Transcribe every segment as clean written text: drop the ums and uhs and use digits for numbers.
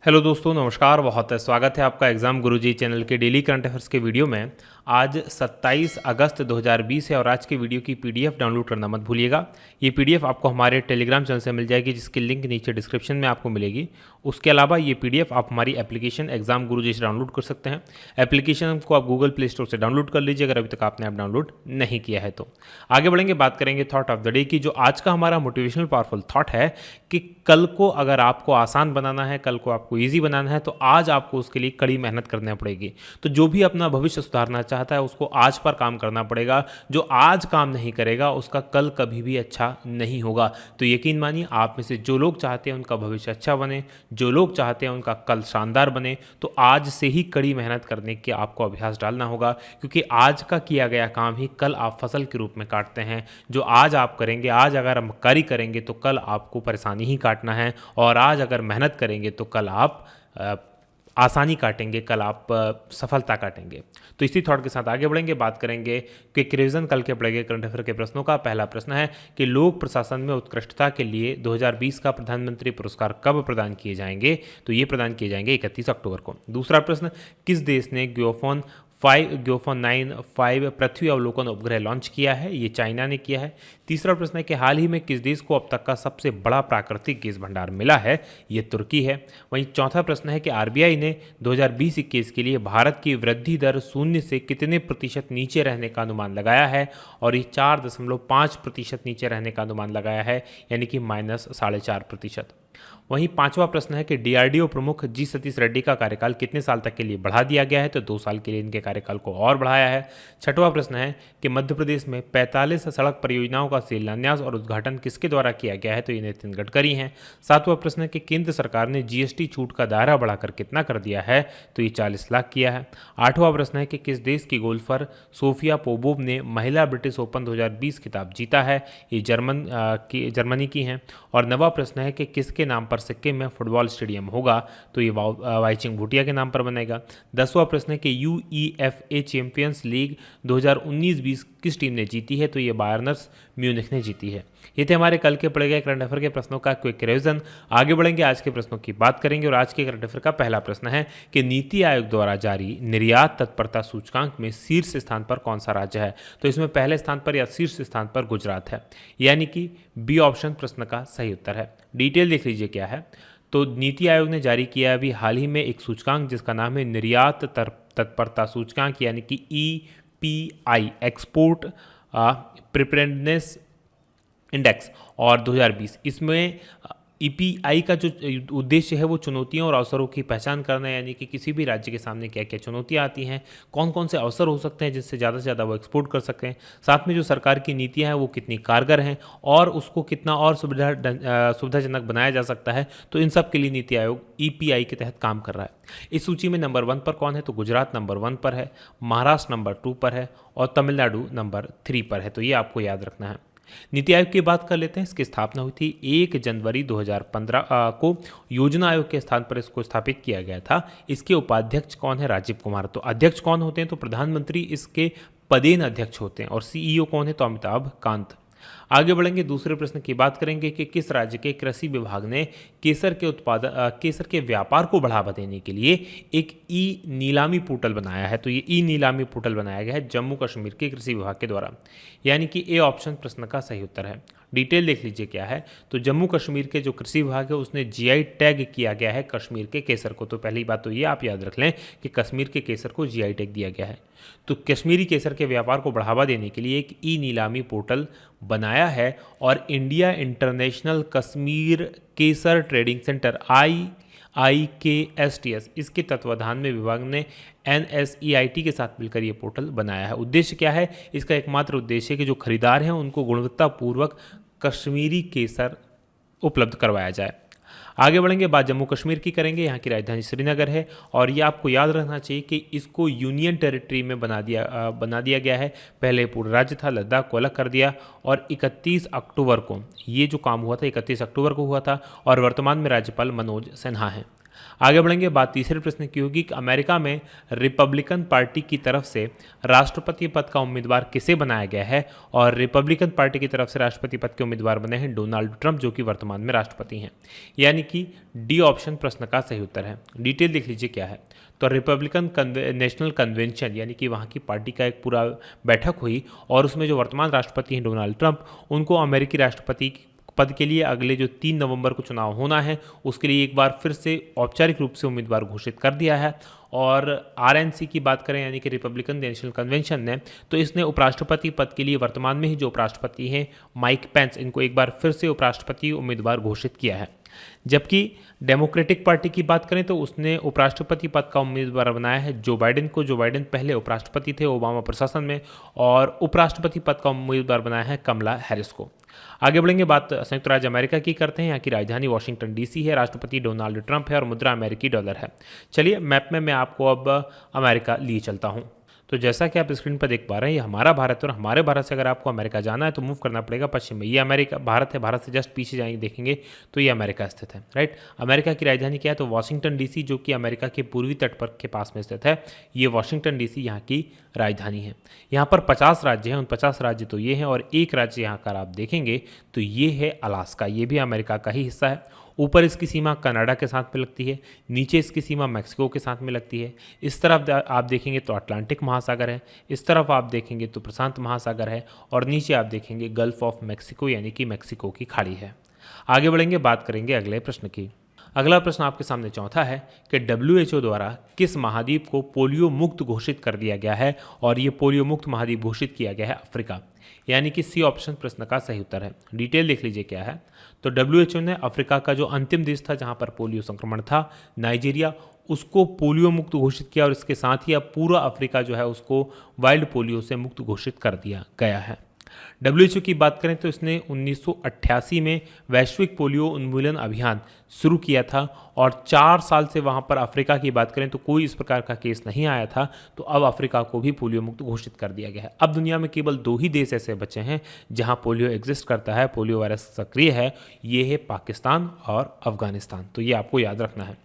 Hello दोस्तों, नमस्कार। बहुत स्वागत है आपका एग्ज़ाम गुरुजी चैनल के डेली करंट अफेयर्स के वीडियो में। आज 27 अगस्त 2020 है और आज के वीडियो की पीडीएफ डाउनलोड करना मत भूलिएगा। ये पीडीएफ आपको हमारे टेलीग्राम चैनल से मिल जाएगी, जिसकी लिंक नीचे डिस्क्रिप्शन में आपको मिलेगी। उसके अलावा ये पीडीएफ आप हमारी एप्लीकेशन एग्जाम गुरुजी से डाउनलोड कर सकते हैं। एप्लीकेशन को आप गूगल प्ले स्टोर से डाउनलोड कर लीजिए, अगर अभी तक आपने ऐप डाउनलोड नहीं किया है तो। आगे बढ़ेंगे, बात करेंगे थॉट ऑफ द डे की। जो आज का हमारा मोटिवेशनल पावरफुल थॉट है कि कल को अगर आपको आसान बनाना है, कल को आपको ईजी बनाना है, तो आज आपको उसके लिए कड़ी मेहनत करनी पड़ेगी। तो जो भी अपना भविष्य सुधारना चाहता है उसको आज पर काम करना पड़ेगा। जो आज काम नहीं करेगा उसका कल कभी भी अच्छा नहीं होगा। तो यकीन मानिए, आप में से जो लोग चाहते हैं उनका भविष्य अच्छा बने, जो लोग चाहते हैं उनका कल शानदार बने, तो आज से ही कड़ी मेहनत करने के आपको अभ्यास डालना होगा। क्योंकि आज का किया गया काम ही कल आप फसल के रूप में काटते हैं। जो आज आप करेंगे, आज अगर हम मक्कारी करेंगे तो कल आपको परेशानी ही काटना है, और आज अगर मेहनत करेंगे तो कल आप आसानी काटेंगे, कल आप सफलता काटेंगे। तो इसी थॉट के साथ आगे बढ़ेंगे, बात करेंगे कि रिवीजन कल के पड़ेंगे करंट अफेयर के प्रश्नों का। पहला प्रश्न है कि लोक प्रशासन में उत्कृष्टता के लिए 2020 का प्रधानमंत्री पुरस्कार कब प्रदान किए जाएंगे? तो ये प्रदान किए जाएंगे 31 अक्टूबर को। दूसरा प्रश्न, किस देश ने ग्योफोन 9 पृथ्वी अवलोकन उपग्रह लॉन्च किया है? ये चाइना ने किया है। तीसरा प्रश्न है कि हाल ही में किस देश को अब तक का सबसे बड़ा प्राकृतिक गैस भंडार मिला है? ये तुर्की है। वहीं चौथा प्रश्न है कि आरबीआई ने 2020-21 के लिए भारत की वृद्धि दर शून्य से कितने प्रतिशत नीचे रहने का अनुमान लगाया है? और ये 4.5% नीचे रहने का अनुमान लगाया है, यानी कि -4.5%। वहीं पांचवा प्रश्न है कि डीआरडीओ प्रमुख जी सतीश रेड्डी का कार्यकाल कितने साल तक के लिए बढ़ा दिया गया है? तो 2 साल के लिए इनके कार्यकाल को और बढ़ाया है। छठवां प्रश्न है कि मध्य प्रदेश में 45 सड़क परियोजनाओं का शिलान्यास और उद्घाटन किसके द्वारा किया गया है? तो ये नितिन गडकरी हैं। सातवां प्रश्न है कि केंद्र सरकार ने जीएसटी छूट का दायरा बढ़ाकर कितना कर दिया है? तो ये 40 लाख किया है। आठवां प्रश्न है कि किस देश की गोल्फर सोफिया पोपोव ने महिला ब्रिटिश ओपन 2020 खिताब जीता है? ये जर्मनी की हैं। और नवा प्रश्न है कि किसके नाम पर सिक्किम में फुटबॉल स्टेडियम होगा? तो ये वाईचिंग भूटिया के नाम पर बनेगा। 10वां प्रश्न है कि यूईएफए चैंपियंस लीग 2019-20 किस टीम ने जीती है? तो ये बायर्नर्स म्यूनिख ने जीती है। ये थे हमारे कल के पड़े गए करंट अफेयर के प्रश्नों का क्विक रिवीजन। आगे बढ़ेंगे, आज के प्रश्नों की बात करेंगे। और आज के करंट अफेयर का पहला प्रश्न है कि नीति आयोग द्वारा जारी निर्यात तत्परता सूचकांक में शीर्ष स्थान पर कौन सा राज्य है? तो इसमें पहले स्थान पर या शीर्ष स्थान पर गुजरात है, यानी कि बी ऑप्शन प्रश्न का सही उत्तर है। डिटेल देख लीजिए क्या है। तो नीति आयोग ने जारी किया अभी हाल ही में एक सूचकांक जिसका नाम है निर्यात तत्परता सूचकांक, यानी कि ईपीआई, एक्सपोर्ट प्रिपेयर्डनेस इंडेक्स और 2020। इसमें ईपीआई का जो उद्देश्य है वो चुनौतियों और अवसरों की पहचान करना है, यानी कि किसी भी राज्य के सामने क्या क्या चुनौतियां आती हैं, कौन कौन से अवसर हो सकते हैं जिससे ज़्यादा से ज़्यादा वो एक्सपोर्ट कर सकते हैं, साथ में जो सरकार की नीतियां हैं वो कितनी कारगर हैं और उसको कितना और सुविधाजनक बनाया जा सकता है। तो इन सब के लिए नीति आयोग ईपीआई के तहत काम कर रहा है। इस सूची में नंबर 1 पर कौन है? तो गुजरात नंबर 1 पर है, महाराष्ट्र नंबर 2 पर है और तमिलनाडु नंबर 3 पर है। तो ये आपको याद रखना है। नीति आयोग की बात कर लेते हैं। इसकी स्थापना हुई थी 1 जनवरी 2015 को। योजना आयोग के स्थान पर इसको स्थापित किया गया था। इसके उपाध्यक्ष कौन है? राजीव कुमार। तो अध्यक्ष कौन होते हैं? तो प्रधानमंत्री इसके पदेन अध्यक्ष होते हैं। और सीईओ कौन है? तो अमिताभ कांत। आगे बढ़ेंगे, दूसरे प्रश्न की बात करेंगे कि किस राज्य के कृषि विभाग ने केसर के व्यापार को बढ़ावा देने के लिए एक ई नीलामी पोर्टल बनाया है? तो ये ई नीलामी पोर्टल बनाया गया है जम्मू कश्मीर के कृषि विभाग के द्वारा, यानी कि ए ऑप्शन प्रश्न का सही उत्तर है। डिटेल देख लीजिए क्या है। तो जम्मू कश्मीर के जो कृषि विभाग है उसने जीआई टैग किया गया है कश्मीर के केसर को। तो पहली बात तो ये आप याद रख लें कि कश्मीर के केसर को जीआई टैग दिया गया है। तो कश्मीरी केसर के व्यापार को बढ़ावा देने के लिए एक ई नीलामी पोर्टल बनाया है और इंडिया इंटरनेशनल कश्मीर केसर ट्रेडिंग सेंटर IIKSTS इसके तत्वाधान में विभाग ने NSEIT के साथ मिलकर ये पोर्टल बनाया है। उद्देश्य क्या है? इसका एकमात्र उद्देश्य है कि जो खरीदार हैं उनको गुणवत्तापूर्वक कश्मीरी केसर उपलब्ध करवाया जाए। आगे बढ़ेंगे, बात जम्मू कश्मीर की करेंगे। यहाँ की राजधानी श्रीनगर है और ये आपको याद रखना चाहिए कि इसको यूनियन टेरिटरी में बना दिया गया है। पहले पूरा राज्य था, लद्दाख को अलग कर दिया और 31 अक्टूबर को ये जो काम हुआ था 31 अक्टूबर को हुआ था और वर्तमान में राज्यपाल मनोज सिन्हा हैं। आगे बढ़ेंगे, बात तीसरे प्रश्न की होगी कि अमेरिका में रिपब्लिकन पार्टी की तरफ से राष्ट्रपति पद का उम्मीदवार किसे बनाया गया है, और रिपब्लिकन पार्टी की तरफ से राष्ट्रपति पद के उम्मीदवार बने हैं डोनाल्ड ट्रंप, जो कि वर्तमान में राष्ट्रपति हैं। यानी कि डी ऑप्शन प्रश्न का सही उत्तर है। डिटेल देख लीजिए क्या है। तो रिपब्लिकन नेशनल कन्वेंशन यानी कि वहाँ की पार्टी का एक पूरा बैठक हुई, और उसमें जो वर्तमान राष्ट्रपति हैं डोनाल्ड ट्रंप, उनको अमेरिकी राष्ट्रपति पद के लिए अगले जो 3 नवंबर को चुनाव होना है उसके लिए एक बार फिर से औपचारिक रूप से उम्मीदवार घोषित कर दिया है। और आरएनसी की बात करें यानी कि रिपब्लिकन नेशनल कन्वेंशन ने, तो इसने उपराष्ट्रपति पद के लिए वर्तमान में ही जो उपराष्ट्रपति हैं माइक पेंस, इनको एक बार फिर से उपराष्ट्रपति उम्मीदवार घोषित किया है। जबकि डेमोक्रेटिक पार्टी की बात करें तो उसने उपराष्ट्रपति पद का उम्मीदवार बनाया है जो बाइडेन को। जो बाइडेन पहले उपराष्ट्रपति थे ओबामा प्रशासन में, और उपराष्ट्रपति पद का उम्मीदवार बनाया है कमला हैरिस को। आगे बढ़ेंगे, बात संयुक्त राज्य अमेरिका की करते हैं। यहाँ की राजधानी वॉशिंगटन डीसी है, राष्ट्रपति डोनाल्ड ट्रंप है और मुद्रा अमेरिकी डॉलर है। चलिए मैप में मैं आपको अब अमेरिका लिए चलता हूँ। तो जैसा कि आप स्क्रीन पर देख पा रहे हैं, ये हमारा भारत है, और हमारे भारत से अगर आपको अमेरिका जाना है तो मूव करना पड़ेगा पश्चिम में। ये अमेरिका भारत है, भारत से जस्ट पीछे जाएंगे देखेंगे तो ये अमेरिका स्थित है, राइट। अमेरिका की राजधानी क्या है, तो वॉशिंगटन डीसी, जो कि अमेरिका के पूर्वी तट पर के पास में स्थित है। ये वॉशिंगटन डीसी यहाँ की राजधानी है। यहाँ पर 50 राज्य हैं, उन 50 राज्य तो ये हैं, और एक राज्य यहाँ का आप देखेंगे तो ये है अलास्का, ये भी अमेरिका का ही हिस्सा है। ऊपर इसकी सीमा कनाडा के साथ में लगती है, नीचे इसकी सीमा मैक्सिको के साथ में लगती है। इस तरफ आप देखेंगे तो अटलांटिक महासागर है, इस तरफ आप देखेंगे तो प्रशांत महासागर है, और नीचे आप देखेंगे गल्फ ऑफ मैक्सिको यानी कि मैक्सिको की खाड़ी है। आगे बढ़ेंगे, बात करेंगे अगले प्रश्न की। अगला प्रश्न आपके सामने चौथा है कि WHO द्वारा किस महाद्वीप को पोलियो मुक्त घोषित कर दिया गया है, और ये पोलियो मुक्त महाद्वीप घोषित किया गया है अफ्रीका, यानी कि सी ऑप्शन प्रश्न का सही उत्तर है। डिटेल देख लीजिए क्या है। तो WHO ने अफ्रीका का जो अंतिम देश था जहां पर पोलियो संक्रमण था, नाइजीरिया, उसको पोलियो मुक्त घोषित किया, और इसके साथ ही अब पूरा अफ्रीका जो है उसको वाइल्ड पोलियो से मुक्त घोषित कर दिया गया है। WHO की बात करें तो इसने 1988 में वैश्विक पोलियो उन्मूलन अभियान शुरू किया था, और 4 साल से वहाँ पर अफ्रीका की बात करें तो कोई इस प्रकार का केस नहीं आया था। तो अब अफ्रीका को भी पोलियो मुक्त घोषित कर दिया गया है। अब दुनिया में केवल 2 ही देश ऐसे बचे हैं जहाँ पोलियो एग्जिस्ट करता है, पोलियो वायरस सक्रिय है, ये है पाकिस्तान और अफगानिस्तान। तो ये आपको याद रखना है।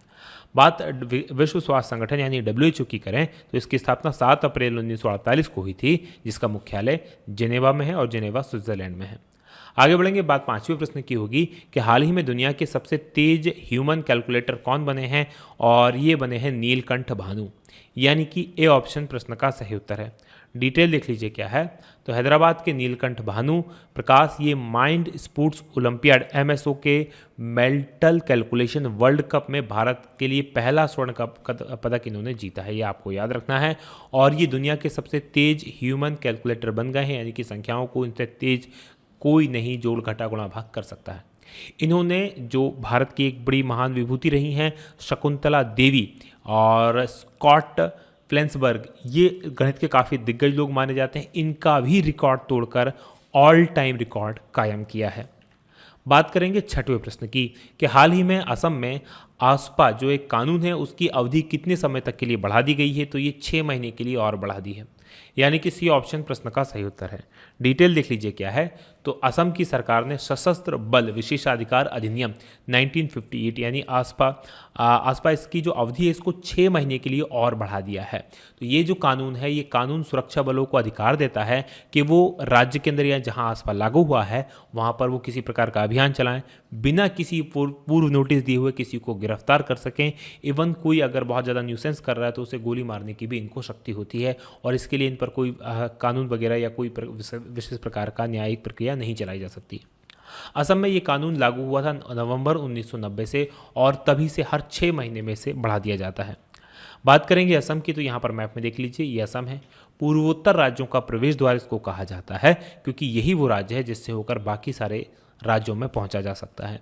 बात विश्व स्वास्थ्य संगठन यानी WHO की करें तो इसकी स्थापना 7 अप्रैल 1948 को हुई थी, जिसका मुख्यालय जेनेवा में है, और जेनेवा स्विट्जरलैंड में है। आगे बढ़ेंगे, बात 5वें प्रश्न की होगी कि हाल ही में दुनिया के सबसे तेज ह्यूमन कैलकुलेटर कौन बने हैं, और ये बने हैं नीलकंठ भानु, यानी कि ए ऑप्शन प्रश्न का सही उत्तर है। डिटेल देख लीजिए क्या है। तो हैदराबाद के नीलकंठ भानु प्रकाश, ये माइंड स्पोर्ट्स ओलंपियाड MSO के मेंटल कैलकुलेशन वर्ल्ड कप में भारत के लिए पहला स्वर्ण पदक इन्होंने जीता है, ये आपको याद रखना है। और ये दुनिया के सबसे तेज ह्यूमन कैलकुलेटर बन गए हैं, यानी कि संख्याओं को इनसे तेज कोई नहीं जोड़ घटा गुणा भाग कर सकता है। इन्होंने जो भारत की एक बड़ी महान विभूति रही हैं शकुंतला देवी और स्कॉट फ्लेंसबर्ग, ये गणित के काफ़ी दिग्गज लोग माने जाते हैं, इनका भी रिकॉर्ड तोड़कर ऑल टाइम रिकॉर्ड कायम किया है। बात करेंगे 6वें प्रश्न की कि हाल ही में असम में आसपा जो एक कानून है उसकी अवधि कितने समय तक के लिए बढ़ा दी गई है, तो ये 6 महीने के लिए और बढ़ा दी है, यानी कि सी ऑप्शन प्रश्न का सही उत्तर है। डिटेल देख लीजिए क्या है। तो असम की सरकार ने सशस्त्र बल विशेषाधिकार अधिनियम 1958 यानी आसपा इसकी जो अवधि है इसको 6 महीने के लिए और बढ़ा दिया है। तो ये जो कानून है, ये कानून सुरक्षा बलों को अधिकार देता है कि वो राज्य के अंदर या जहां आसपा लागू हुआ है वहां पर वो किसी प्रकार का अभियान चलाएं, बिना किसी पूर्व नोटिस दिए हुए किसी को गिरफ्तार कर सकें। इवन कोई अगर बहुत ज़्यादा न्यूसेंस कर रहा है तो उसे गोली मारने की भी इनको शक्ति होती है, और इसके लिए इन पर कोई कानून वगैरह या कोई विशेष प्रकार का न्यायिक प्रक्रिया नहीं चलाई जा सकती। असम में ये कानून लागू हुआ था नवंबर 1990 से, और तभी से हर 6 महीने में से बढ़ा दिया जाता है। बात करेंगे असम की, तो यहाँ पर मैप में देख लीजिए, ये असम है। पूर्वोत्तर राज्यों का प्रवेश द्वार इसको कहा जाता है, क्योंकि यही वो राज्य है जिससे होकर बाकी सारे राज्यों में पहुंचा जा सकता है।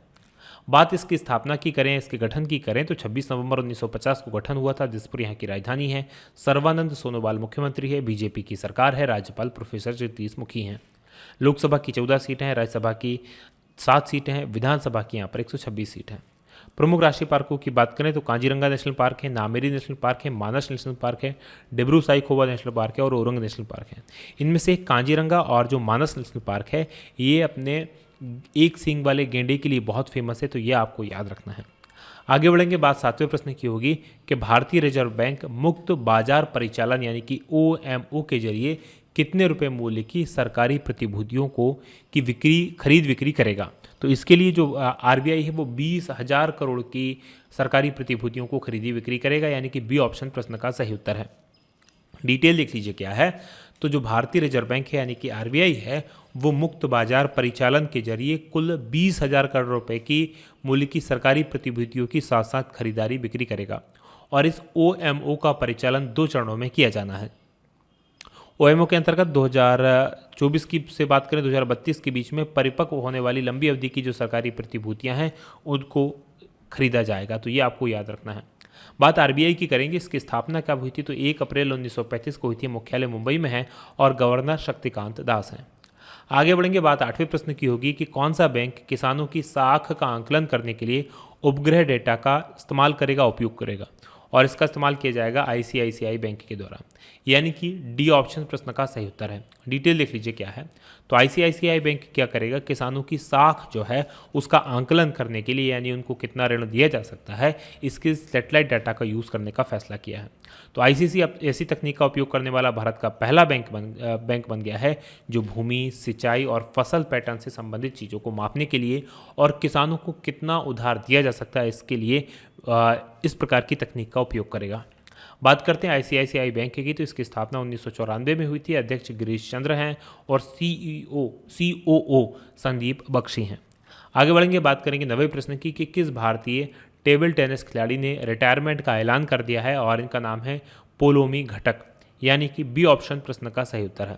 बात इसकी स्थापना की करें, इसके गठन की करें, तो 26 नवंबर 1950 को गठन हुआ था। दिसपुर यहाँ की राजधानी है। सर्बानंद सोनोवाल मुख्यमंत्री है। बीजेपी की सरकार है। राज्यपाल प्रोफेसर जगदीश मुखी हैं। लोकसभा की 14 सीटें हैं, राज्यसभा की 7 सीटें हैं, विधानसभा की यहाँ पर 126 सीट हैं। प्रमुख राष्ट्रीय पार्कों की बात करें तो काजीरंगा नेशनल पार्क है, नामेरी नेशनल पार्क है, मानस नेशनल पार्क है, डिब्रू साईखोवा नेशनल पार्क है और ओरंग नेशनल पार्क है। इनमें से काजीरंगा और जो मानस नेशनल पार्क है ये अपने एक सींग वाले गेंडे के लिए बहुत फेमस है, तो ये आपको याद रखना है। आगे बढ़ेंगे, बात 7वें प्रश्न की होगी कि भारतीय रिजर्व बैंक मुक्त बाजार परिचालन यानी कि OMO के जरिए कितने रुपए मूल्य की सरकारी प्रतिभूतियों को की खरीद बिक्री करेगा। तो इसके लिए जो RBI है वो 20,000 करोड़ की सरकारी प्रतिभूतियों को खरीदी बिक्री करेगा, यानी कि बी ऑप्शन प्रश्न का सही उत्तर है। डिटेल देख लीजिए क्या है। तो जो भारतीय रिजर्व बैंक है यानी कि RBI है वो मुक्त बाजार परिचालन के जरिए कुल 20,000 करोड़ रुपए की मूल्य की सरकारी प्रतिभूतियों की साथ साथ खरीदारी बिक्री करेगा और इस OMO का परिचालन 2 चरणों में किया जाना है। OMO के अंतर्गत 2024 की से बात करें 2032 के बीच में परिपक्व होने वाली लंबी अवधि की जो सरकारी प्रतिभूतियां हैं उनको खरीदा जाएगा। तो ये आपको याद रखना है। बात RBI की करेंगे, इसकी स्थापना कब हुई थी। तो 1 अप्रैल 1935 को हुई थी। मुख्यालय मुंबई में है और गवर्नर शक्तिकांत दास हैं। आगे बढ़ेंगे, बात 8वें प्रश्न की होगी कि कौन सा बैंक किसानों की साख का आंकलन करने के लिए उपग्रह डेटा का इस्तेमाल करेगा, उपयोग करेगा, और इसका इस्तेमाल किया जाएगा ICICI बैंक के द्वारा, यानी कि डी ऑप्शन प्रश्न का सही उत्तर है। डिटेल देख लीजिए क्या है। तो ICICI बैंक क्या करेगा, किसानों की साख जो है उसका आंकलन करने के लिए, यानी उनको कितना ऋण दिया जा सकता है, इसके सैटेलाइट डाटा का यूज़ करने का फैसला किया है। तो ICICI अब ऐसी तकनीक का उपयोग करने वाला भारत का पहला बैंक बन गया है जो भूमि, सिंचाई और फसल पैटर्न से संबंधित चीज़ों को मापने के लिए और किसानों को कितना उधार दिया जा सकता है इसके लिए इस प्रकार की तकनीक का उपयोग करेगा। बात करते हैं ICICI बैंक की। तो इसकी स्थापना 1994 में हुई थी। अध्यक्ष गिरीश चंद्र हैं और COO संदीप बख्शी हैं। आगे बढ़ेंगे, बात करेंगे 9वें प्रश्न की कि किस भारतीय टेबल टेनिस खिलाड़ी ने रिटायरमेंट का ऐलान कर दिया है, और इनका नाम है पोलोमी घटक, यानी कि बी ऑप्शन प्रश्न का सही उत्तर है।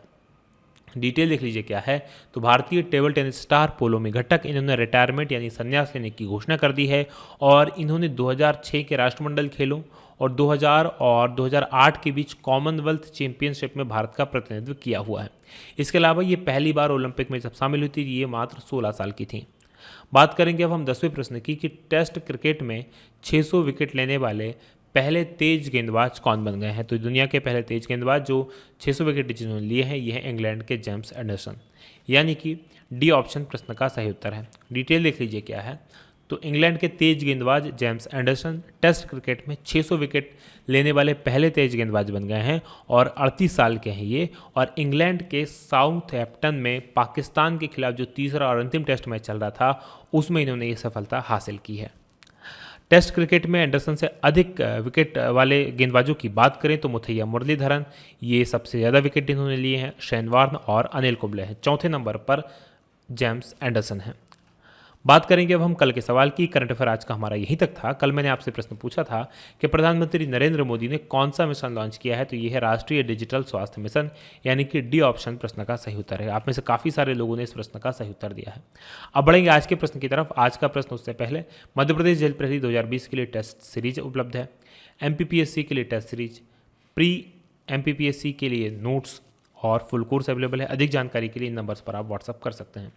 डिटेल देख लीजिए क्या है। तो भारतीय टेबल टेनिस स्टार पोलोमी घटक, इन्होंने रिटायरमेंट यानी संन्यास लेने की घोषणा कर दी है और इन्होंने 2006 के राष्ट्रमंडल खेलों और 2000 और 2008 के बीच कॉमनवेल्थ चैंपियनशिप में भारत का प्रतिनिधित्व किया हुआ है। इसके अलावा ये पहली बार ओलंपिक में जब शामिल हुई थी, ये मात्र 16 साल की थी। बात करेंगे अब हम 10वें प्रश्न की कि टेस्ट क्रिकेट में 600 विकेट लेने वाले पहले तेज गेंदबाज कौन बन गए हैं। तो दुनिया के पहले तेज गेंदबाज जो 600 विकेट जिन्होंने लिए हैं ये हैं इंग्लैंड के जेम्स एंडरसन, यानी कि डी ऑप्शन प्रश्न का सही उत्तर है। डिटेल देख लीजिए क्या है। तो इंग्लैंड के तेज गेंदबाज जेम्स एंडरसन टेस्ट क्रिकेट में 600 विकेट लेने वाले पहले तेज गेंदबाज बन गए हैं और 38 साल के हैं ये, और इंग्लैंड के साउथहैम्पटन में पाकिस्तान के खिलाफ जो तीसरा और अंतिम टेस्ट मैच चल रहा था उसमें इन्होंने ये सफलता हासिल की है। टेस्ट क्रिकेट में एंडरसन से अधिक विकेट वाले गेंदबाजों की बात करें तो मुथैया मुरलीधरन, ये सबसे ज़्यादा विकेट इन्होंने लिए हैं। शेन वार्न और अनिल कुंबले हैं। चौथे नंबर पर जेम्स एंडरसन हैं। बात करेंगे अब हम कल के सवाल की। करंट अफेयर आज का हमारा यहीं तक था। कल मैंने आपसे प्रश्न पूछा था कि प्रधानमंत्री नरेंद्र मोदी ने कौन सा मिशन लॉन्च किया है। तो ये है राष्ट्रीय डिजिटल स्वास्थ्य मिशन, यानी कि डी ऑप्शन प्रश्न का सही उत्तर है। आप में से काफ़ी सारे लोगों ने इस प्रश्न का सही उत्तर दिया है। अब बढ़ेंगे आज के प्रश्न की तरफ। आज का प्रश्न उससे पहले मध्य प्रदेश जेल प्रहरी 2020 के लिए टेस्ट सीरीज उपलब्ध है। MPPSC के लिए टेस्ट सीरीज, प्री MPPSC के लिए नोट्स और फुल कोर्स अवेलेबल है। अधिक जानकारी के लिए इन नंबर्स पर आप व्हाट्सअप कर सकते हैं।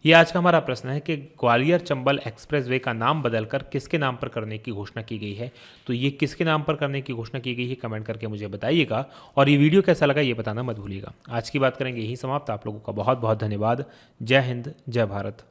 ये आज का हमारा प्रश्न है कि ग्वालियर चंबल एक्सप्रेसवे का नाम बदलकर किसके नाम पर करने की घोषणा की गई है। तो ये किसके नाम पर करने की घोषणा की गई है कमेंट करके मुझे बताइएगा, और ये वीडियो कैसा लगा ये बताना मत भूलिएगा। आज की बात करेंगे यही समाप्त। आप लोगों का बहुत बहुत धन्यवाद। जय हिंद, जय भारत।